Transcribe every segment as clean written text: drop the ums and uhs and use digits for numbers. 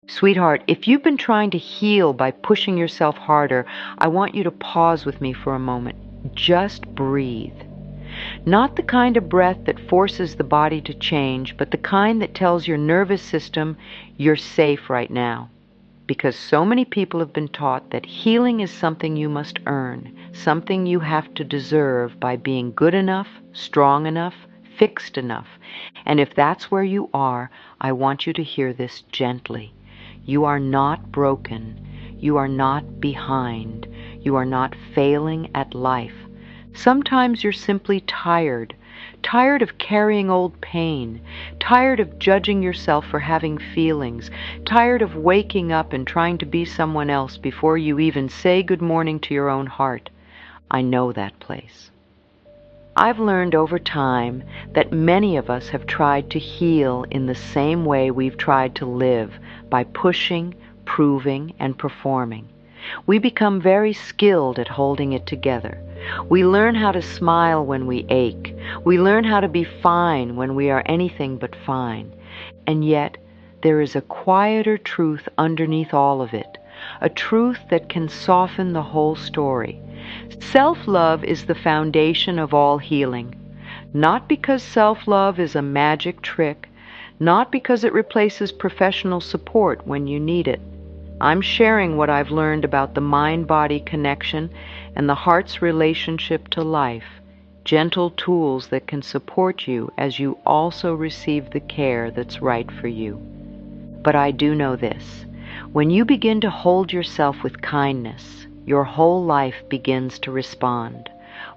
Sweetheart, if you've been trying to heal by pushing yourself harder, I want you to pause with me for a moment. Just breathe. Not the kind of breath that forces the body to change, but the kind that tells your nervous system you're safe right now. Because so many people have been taught that healing is something you must earn, something you have to deserve by being good enough, strong enough, fixed enough. And if that's where you are, I want you to hear this gently. You are not broken. You are not behind. You are not failing at life. Sometimes you're simply tired. Tired of carrying old pain, tired of judging yourself for having feelings, tired of waking up and trying to be someone else before you even say good morning to your own heart. I know that place. I've learned over time that many of us have tried to heal in the same way we've tried to live, by pushing, proving, and performing. We become very skilled at holding it together. We learn how to smile when we ache. We learn how to be fine when we are anything but fine. And yet, there is a quieter truth underneath all of it, a truth that can soften the whole story. Self-love is the foundation of all healing. Not because self-love is a magic trick, not because it replaces professional support when you need it. I'm sharing what I've learned about the mind-body connection and the heart's relationship to life, gentle tools that can support you as you also receive the care that's right for you. But I do know this. When you begin to hold yourself with kindness, your whole life begins to respond.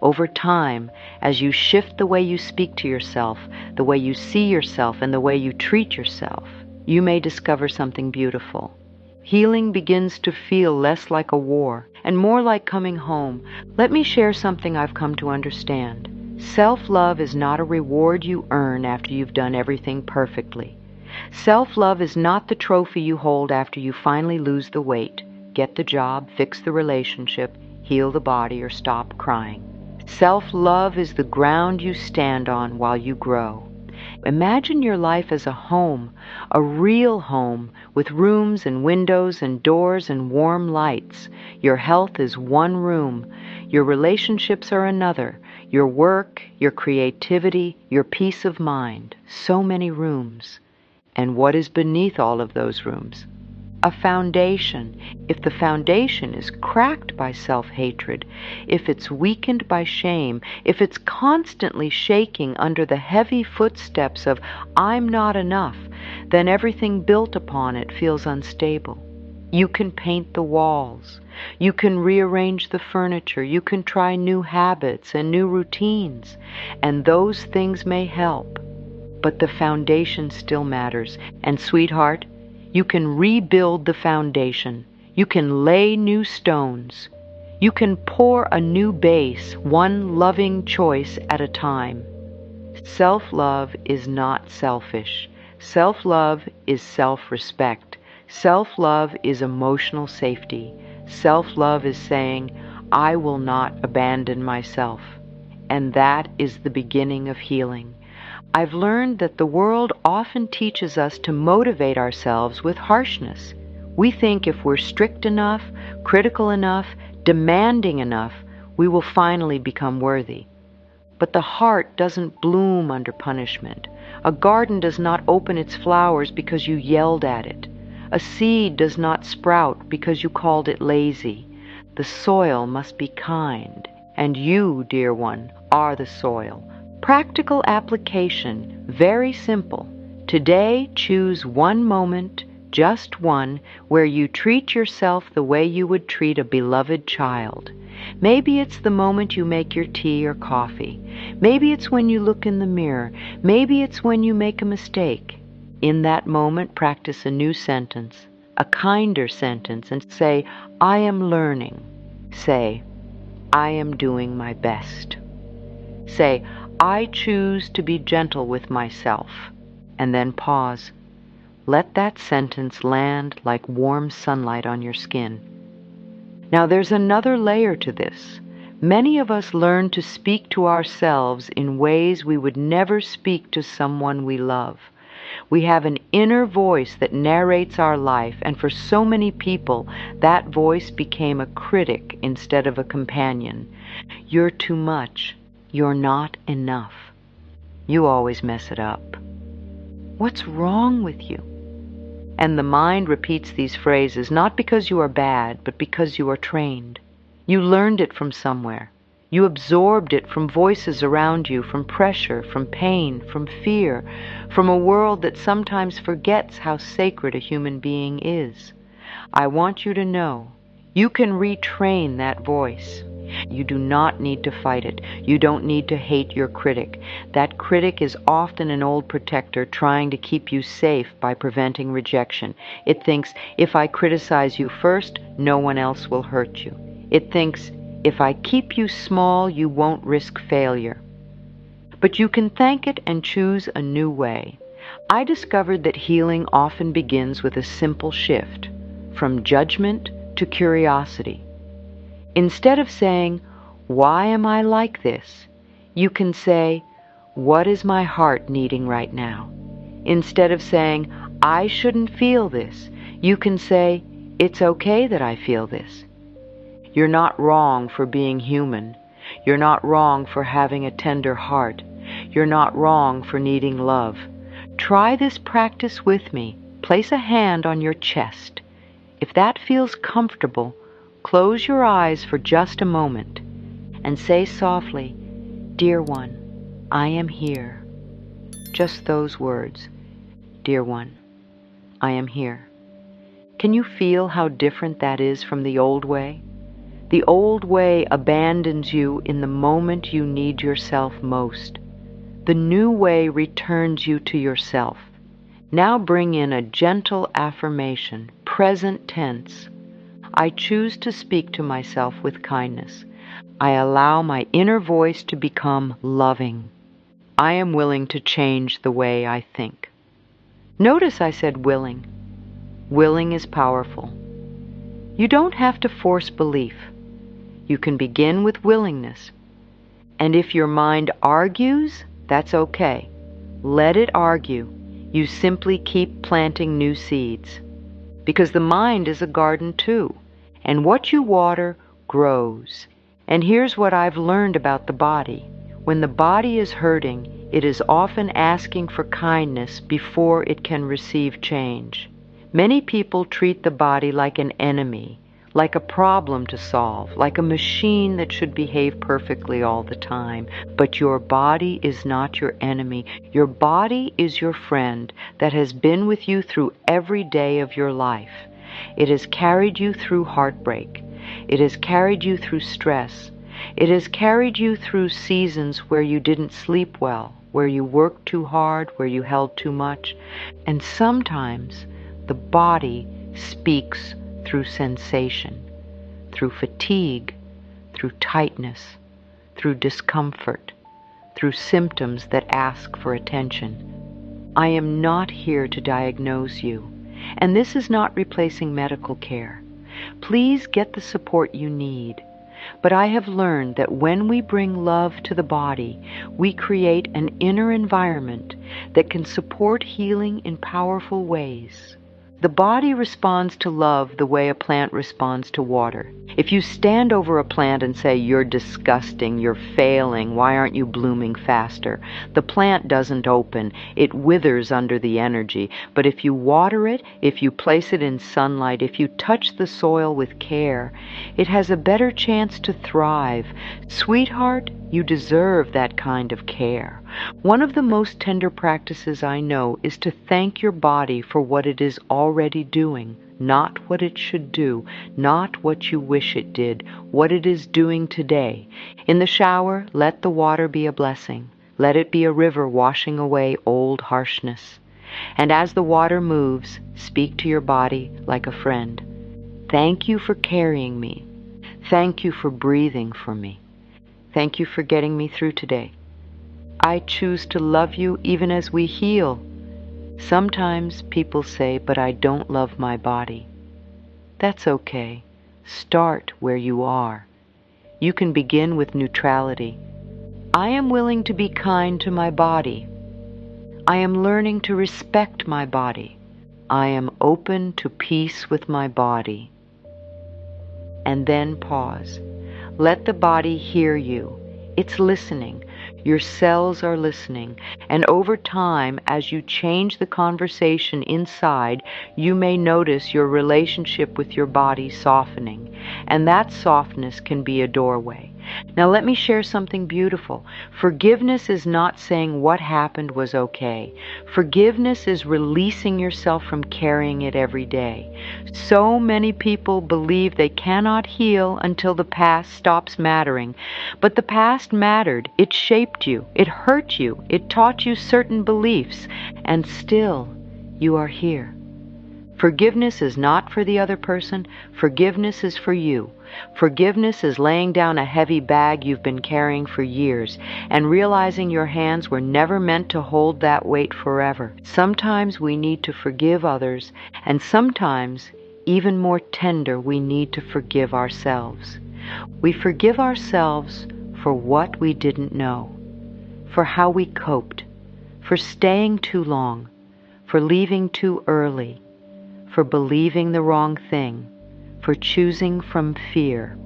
Over time, as you shift the way you speak to yourself, the way you see yourself, and the way you treat yourself, you may discover something beautiful. Healing begins to feel less like a war and more like coming home. Let me share something I've come to understand. Self-love is not a reward you earn after you've done everything perfectly. Self-love is not the trophy you hold after you finally lose the weight, get the job, fix the relationship, heal the body, or stop crying. Self-love is the ground you stand on while you grow. Imagine your life as a home, a real home, with rooms and windows and doors and warm lights. Your health is one room. Your relationships are another. Your work, your creativity, your peace of mind. So many rooms. And what is beneath all of those rooms? A foundation. If the foundation is cracked by self-hatred, if it's weakened by shame, if it's constantly shaking under the heavy footsteps of I'm not enough, then everything built upon it feels unstable. You can paint the walls. You can rearrange the furniture. You can try new habits and new routines, and those things may help. But the foundation still matters. And sweetheart, you can rebuild the foundation. You can lay new stones. You can pour a new base, one loving choice at a time. Self-love is not selfish. Self-love is self-respect. Self-love is emotional safety. Self-love is saying, I will not abandon myself. And that is the beginning of healing. I've learned that the world often teaches us to motivate ourselves with harshness. We think if we're strict enough, critical enough, demanding enough, we will finally become worthy. But the heart doesn't bloom under punishment. A garden does not open its flowers because you yelled at it. A seed does not sprout because you called it lazy. The soil must be kind, and you, dear one, are the soil. Practical application, very simple. Today, choose one moment, just one, where you treat yourself the way you would treat a beloved child. Maybe it's the moment you make your tea or coffee. Maybe it's when you look in the mirror. Maybe it's when you make a mistake. In that moment, practice a new sentence, a kinder sentence, and say, I am learning. Say, I am doing my best. Say, I choose to be gentle with myself. And then pause. Let that sentence land like warm sunlight on your skin. Now there's another layer to this. Many of us learn to speak to ourselves in ways we would never speak to someone we love. We have an inner voice that narrates our life, and for so many people, that voice became a critic instead of a companion. You're too much. You're not enough. You always mess it up. What's wrong with you? And the mind repeats these phrases not because you are bad, but because you are trained. You learned it from somewhere. You absorbed it from voices around you, from pressure, from pain, from fear, from a world that sometimes forgets how sacred a human being is. I want you to know, you can retrain that voice. You do not need to fight it. You don't need to hate your critic. That critic is often an old protector trying to keep you safe by preventing rejection. It thinks, if I criticize you first, no one else will hurt you. It thinks, if I keep you small, you won't risk failure. But you can thank it and choose a new way. I discovered that healing often begins with a simple shift, from judgment to curiosity. Instead of saying, why am I like this? You can say, what is my heart needing right now? Instead of saying, I shouldn't feel this, you can say, it's okay that I feel this. You're not wrong for being human. You're not wrong for having a tender heart. You're not wrong for needing love. Try this practice with me. Place a hand on your chest. If that feels comfortable, close your eyes for just a moment and say softly, Dear one, I am here. Just those words, Dear one, I am here. Can you feel how different that is from the old way? The old way abandons you in the moment you need yourself most. The new way returns you to yourself. Now bring in a gentle affirmation, present tense. I choose to speak to myself with kindness. I allow my inner voice to become loving. I am willing to change the way I think. Notice I said willing. Willing is powerful. You don't have to force belief. You can begin with willingness. And if your mind argues, that's okay. Let it argue. You simply keep planting new seeds. Because the mind is a garden too. And what you water grows. And here's what I've learned about the body. When the body is hurting, it is often asking for kindness before it can receive change. Many people treat the body like an enemy, like a problem to solve, like a machine that should behave perfectly all the time. But your body is not your enemy. Your body is your friend that has been with you through every day of your life. It has carried you through heartbreak. It has carried you through stress. It has carried you through seasons where you didn't sleep well, where you worked too hard, where you held too much. And sometimes the body speaks through sensation, through fatigue, through tightness, through discomfort, through symptoms that ask for attention. I am not here to diagnose you, and this is not replacing medical care. Please get the support you need. But I have learned that when we bring love to the body, we create an inner environment that can support healing in powerful ways. The body responds to love the way a plant responds to water. If you stand over a plant and say, you're disgusting, you're failing, why aren't you blooming faster? The plant doesn't open, it withers under the energy. But if you water it, if you place it in sunlight, if you touch the soil with care, it has a better chance to thrive. Sweetheart, you deserve that kind of care. One of the most tender practices I know is to thank your body for what it is already doing, not what it should do, not what you wish it did, what it is doing today. In the shower, let the water be a blessing. Let it be a river washing away old harshness. And as the water moves, speak to your body like a friend. Thank you for carrying me. Thank you for breathing for me. Thank you for getting me through today. I choose to love you even as we heal. Sometimes people say, but I don't love my body. That's okay. Start where you are. You can begin with neutrality. I am willing to be kind to my body. I am learning to respect my body. I am open to peace with my body. And then pause. Let the body hear you. It's listening. Your cells are listening. And over time, as you change the conversation inside, you may notice your relationship with your body softening. And that softness can be a doorway. Now let me share something beautiful. Forgiveness is not saying what happened was okay. Forgiveness is releasing yourself from carrying it every day. So many people believe they cannot heal until the past stops mattering. But the past mattered. It shaped you. It hurt you. It taught you certain beliefs. And still, you are here. Forgiveness is not for the other person. Forgiveness is for you. Forgiveness is laying down a heavy bag you've been carrying for years and realizing your hands were never meant to hold that weight forever. Sometimes we need to forgive others, and sometimes, even more tender, we need to forgive ourselves. We forgive ourselves for what we didn't know, for how we coped, for staying too long, for leaving too early, for believing the wrong thing, for choosing from fear.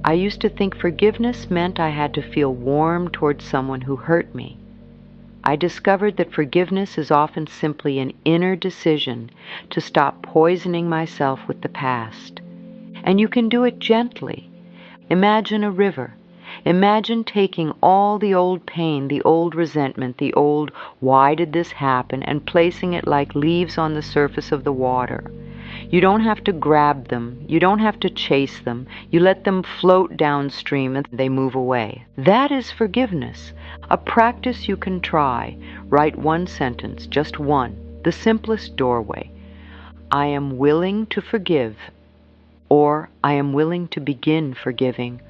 I used to think forgiveness meant I had to feel warm towards someone who hurt me. I discovered that forgiveness is often simply an inner decision to stop poisoning myself with the past. And you can do it gently. Imagine a river. Imagine taking all the old pain, the old resentment, the old "why did this happen?" and placing it like leaves on the surface of the water. You don't have to grab them. You don't have to chase them. You let them float downstream and they move away. That is forgiveness, a practice you can try. Write one sentence, just one, the simplest doorway. I am willing to forgive, or I am willing to begin forgiving,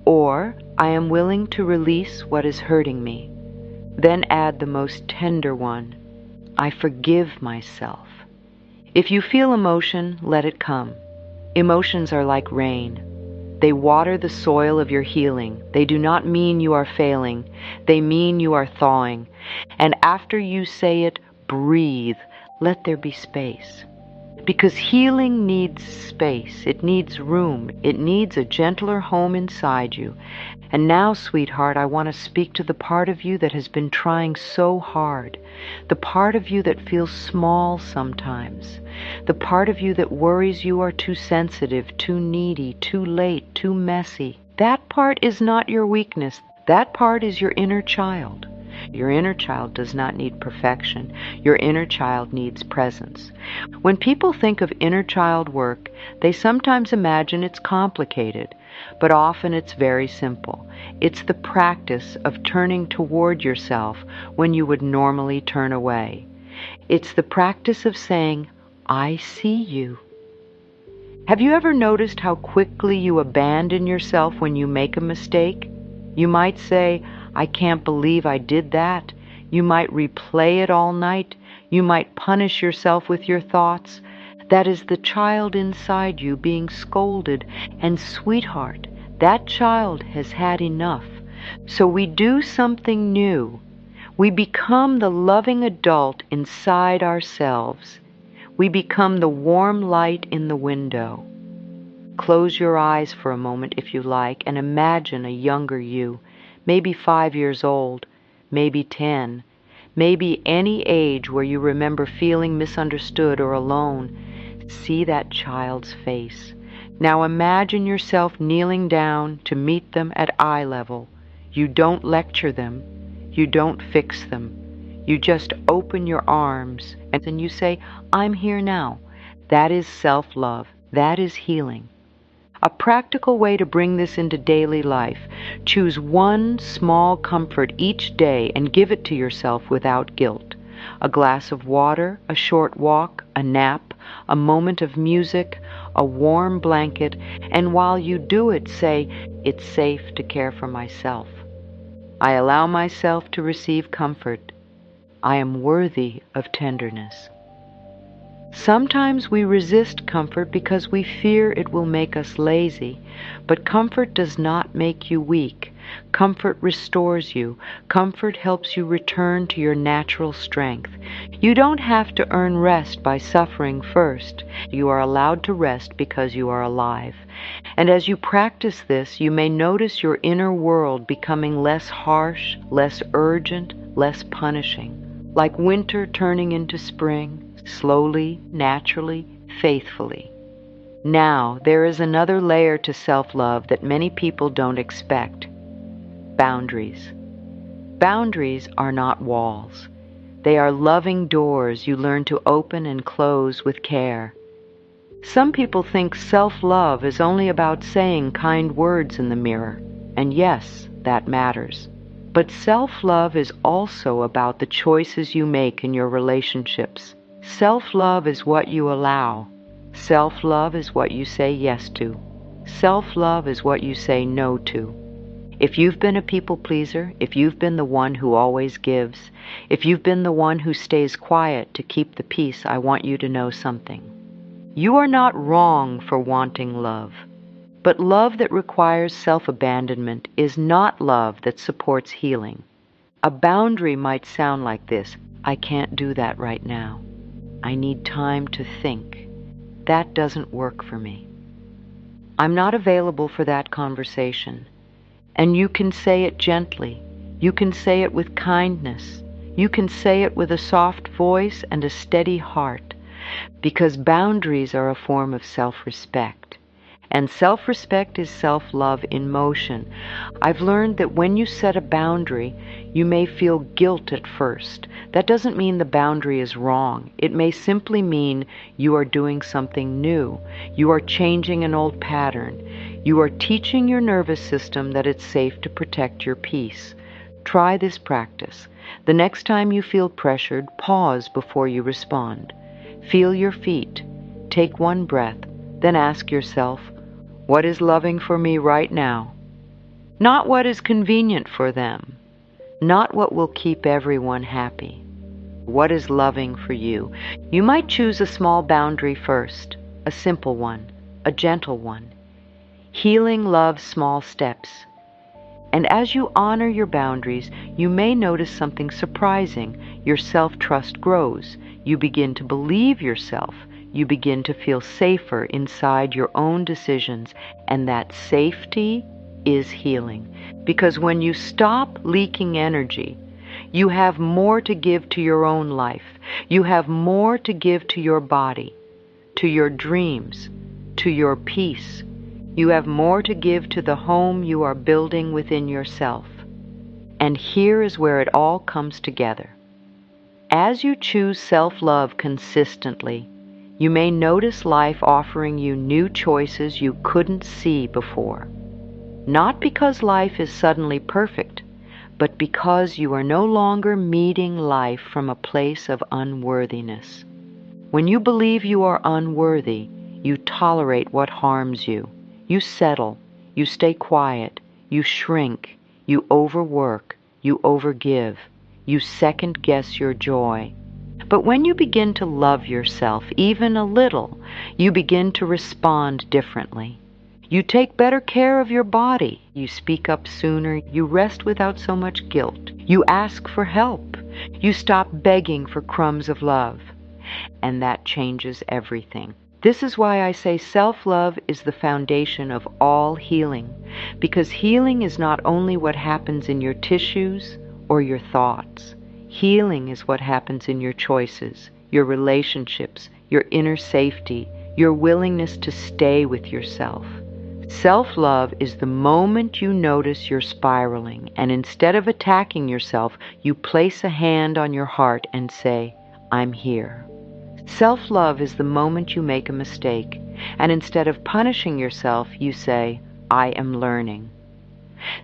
or I am willing to release what is hurting me. Then add the most tender one. I forgive myself. If you feel emotion, let it come. Emotions are like rain. They water the soil of your healing. They do not mean you are failing. They mean you are thawing. And after you say it, breathe. Let there be space. Because healing needs space. It needs room. It needs a gentler home inside you. And now, sweetheart, I want to speak to the part of you that has been trying so hard. The part of you that feels small sometimes. The part of you that worries you are too sensitive, too needy, too late, too messy. That part is not your weakness. That part is your inner child. Your inner child does not need perfection. Your inner child needs presence. When people think of inner child work, they sometimes imagine it's complicated, but often it's very simple. It's the practice of turning toward yourself when you would normally turn away. It's the practice of saying, I see you. Have you ever noticed how quickly you abandon yourself when you make a mistake? You might say, I can't believe I did that. You might replay it all night. You might punish yourself with your thoughts. That is the child inside you being scolded. And sweetheart, that child has had enough. So we do something new. We become the loving adult inside ourselves. We become the warm light in the window. Close your eyes for a moment if you like and imagine a younger you. Maybe 5 years old, maybe 10, maybe any age where you remember feeling misunderstood or alone. See that child's face. Now imagine yourself kneeling down to meet them at eye level. You don't lecture them. You don't fix them. You just open your arms and then you say, I'm here now. That is self-love. That is healing. A practical way to bring this into daily life. Choose one small comfort each day and give it to yourself without guilt. A glass of water, a short walk, a nap, a moment of music, a warm blanket, and while you do it, say, it's safe to care for myself. I allow myself to receive comfort. I am worthy of tenderness. Sometimes we resist comfort because we fear it will make us lazy, but comfort does not make you weak. Comfort restores you. Comfort helps you return to your natural strength. You don't have to earn rest by suffering first. You are allowed to rest because you are alive. And as you practice this, you may notice your inner world becoming less harsh, less urgent, less punishing, like winter turning into spring, slowly, naturally, faithfully. Now, there is another layer to self-love that many people don't expect. Boundaries. Boundaries are not walls. They are loving doors you learn to open and close with care. Some people think self-love is only about saying kind words in the mirror, and yes, that matters. But self-love is also about the choices you make in your relationships. Self-love is what you allow. Self-love is what you say yes to. Self-love is what you say no to. If you've been a people pleaser, if you've been the one who always gives, if you've been the one who stays quiet to keep the peace, I want you to know something. You are not wrong for wanting love, but love that requires self-abandonment is not love that supports healing. A boundary might sound like this: I can't do that right now. I need time to think. That doesn't work for me. I'm not available for that conversation. And you can say it gently. You can say it with kindness. You can say it with a soft voice and a steady heart, because boundaries are a form of self-respect. And self-respect is self-love in motion. I've learned that when you set a boundary, you may feel guilt at first. That doesn't mean the boundary is wrong. It may simply mean you are doing something new. You are changing an old pattern. You are teaching your nervous system that it's safe to protect your peace. Try this practice. The next time you feel pressured, pause before you respond. Feel your feet. Take one breath. Then ask yourself, what is loving for me right now? Not what is convenient for them. Not what will keep everyone happy. What is loving for you? You might choose a small boundary first, a simple one, a gentle one. Healing loves small steps. And as you honor your boundaries, you may notice something surprising. Your self-trust grows. You begin to believe yourself. You begin to feel safer inside your own decisions. And that safety is healing. Because when you stop leaking energy, you have more to give to your own life. You have more to give to your body, to your dreams, to your peace. You have more to give to the home you are building within yourself. And here is where it all comes together. As you choose self-love consistently, you may notice life offering you new choices you couldn't see before. Not because life is suddenly perfect, but because you are no longer meeting life from a place of unworthiness. When you believe you are unworthy, you tolerate what harms you. You settle, you stay quiet, you shrink, you overwork, you overgive, you second-guess your joy. But when you begin to love yourself, even a little, you begin to respond differently. You take better care of your body, you speak up sooner, you rest without so much guilt, you ask for help, you stop begging for crumbs of love. And that changes everything. This is why I say self-love is the foundation of all healing, because healing is not only what happens in your tissues or your thoughts. Healing is what happens in your choices, your relationships, your inner safety, your willingness to stay with yourself. Self-love is the moment you notice you're spiraling, and instead of attacking yourself, you place a hand on your heart and say, I'm here. Self-love is the moment you make a mistake, and instead of punishing yourself, you say, I am learning.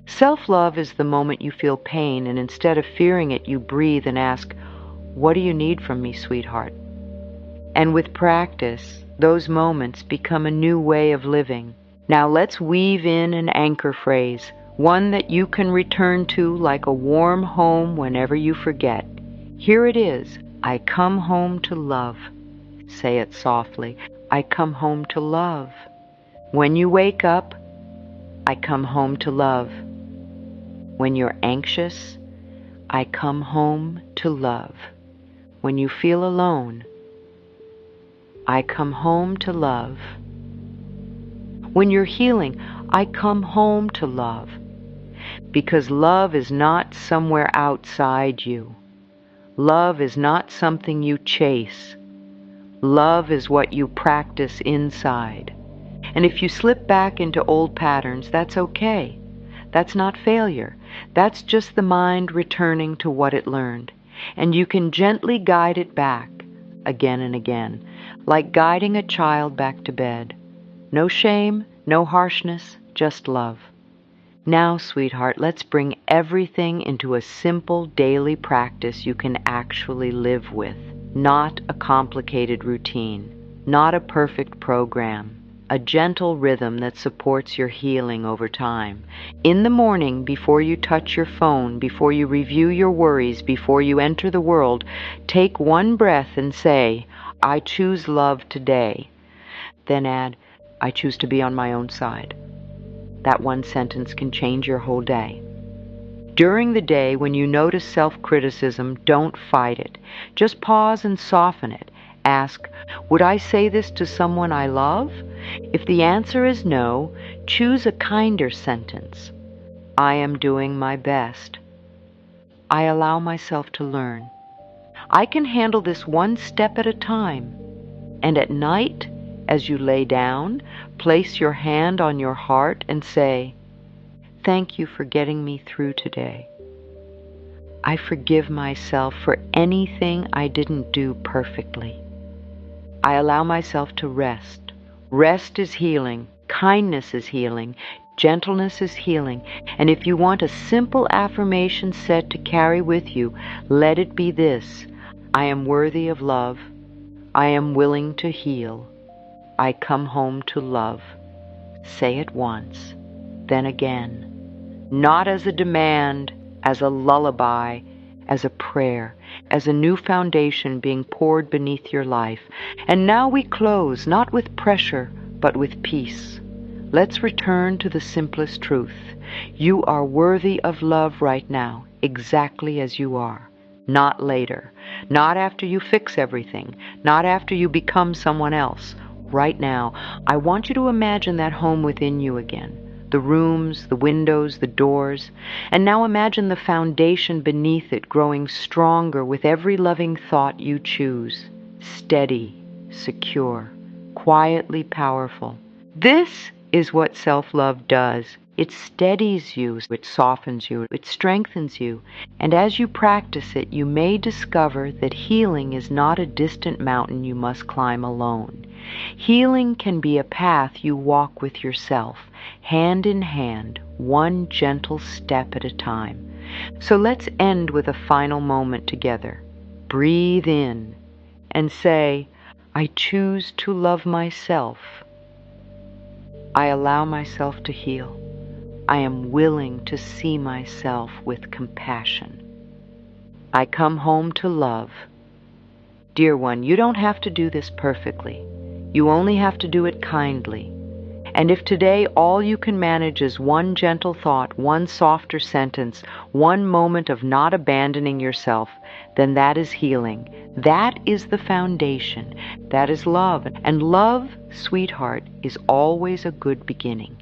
Self-love is the moment you feel pain, and instead of fearing it, you breathe and ask, what do you need from me, sweetheart? And with practice, those moments become a new way of living. Now let's weave in an anchor phrase, one that you can return to like a warm home whenever you forget. Here it is. I come home to love. Say it softly. I come home to love. When you wake up, I come home to love. When you're anxious, I come home to love. When you feel alone, I come home to love. When you're healing, I come home to love. Because love is not somewhere outside you. Love is not something you chase. Love is what you practice inside. And if you slip back into old patterns, that's okay. That's not failure. That's just the mind returning to what it learned. And you can gently guide it back again and again, like guiding a child back to bed. No shame, no harshness, just love. Now, sweetheart, let's bring everything into a simple daily practice you can actually live with. Not a complicated routine, not a perfect program. A gentle rhythm that supports your healing over time. In the morning, before you touch your phone, before you review your worries, before you enter the world, take one breath and say, I choose love today. Then add, I choose to be on my own side. That one sentence can change your whole day. During the day, when you notice self-criticism, don't fight it. Just pause and soften it. Ask, would I say this to someone I love? If the answer is no, choose a kinder sentence. I am doing my best. I allow myself to learn. I can handle this one step at a time. And at night, as you lay down, place your hand on your heart and say, thank you for getting me through today. I forgive myself for anything I didn't do perfectly. I allow myself to rest. Rest is healing. Kindness is healing. Gentleness is healing. And if you want a simple affirmation set to carry with you, let it be this. I am worthy of love. I am willing to heal. I come home to love. Say it once, then again. Not as a demand, as a lullaby, as a prayer, as a new foundation being poured beneath your life. And now we close, not with pressure, but with peace. Let's return to the simplest truth. You are worthy of love right now, exactly as you are. Not later. Not after you fix everything. Not after you become someone else. Right now, I want you to imagine that home within you again. The rooms, the windows, the doors. And now imagine the foundation beneath it growing stronger with every loving thought you choose. Steady, secure, quietly powerful. This is what self-love does. It steadies you, it softens you, it strengthens you. And as you practice it, you may discover that healing is not a distant mountain you must climb alone. Healing can be a path you walk with yourself, hand in hand, one gentle step at a time. So let's end with a final moment together. Breathe in and say, I choose to love myself. I allow myself to heal. I am willing to see myself with compassion. I come home to love. Dear one, you don't have to do this perfectly. You only have to do it kindly. And if today all you can manage is one gentle thought, one softer sentence, one moment of not abandoning yourself, then that is healing. That is the foundation. That is love. And love, sweetheart, is always a good beginning.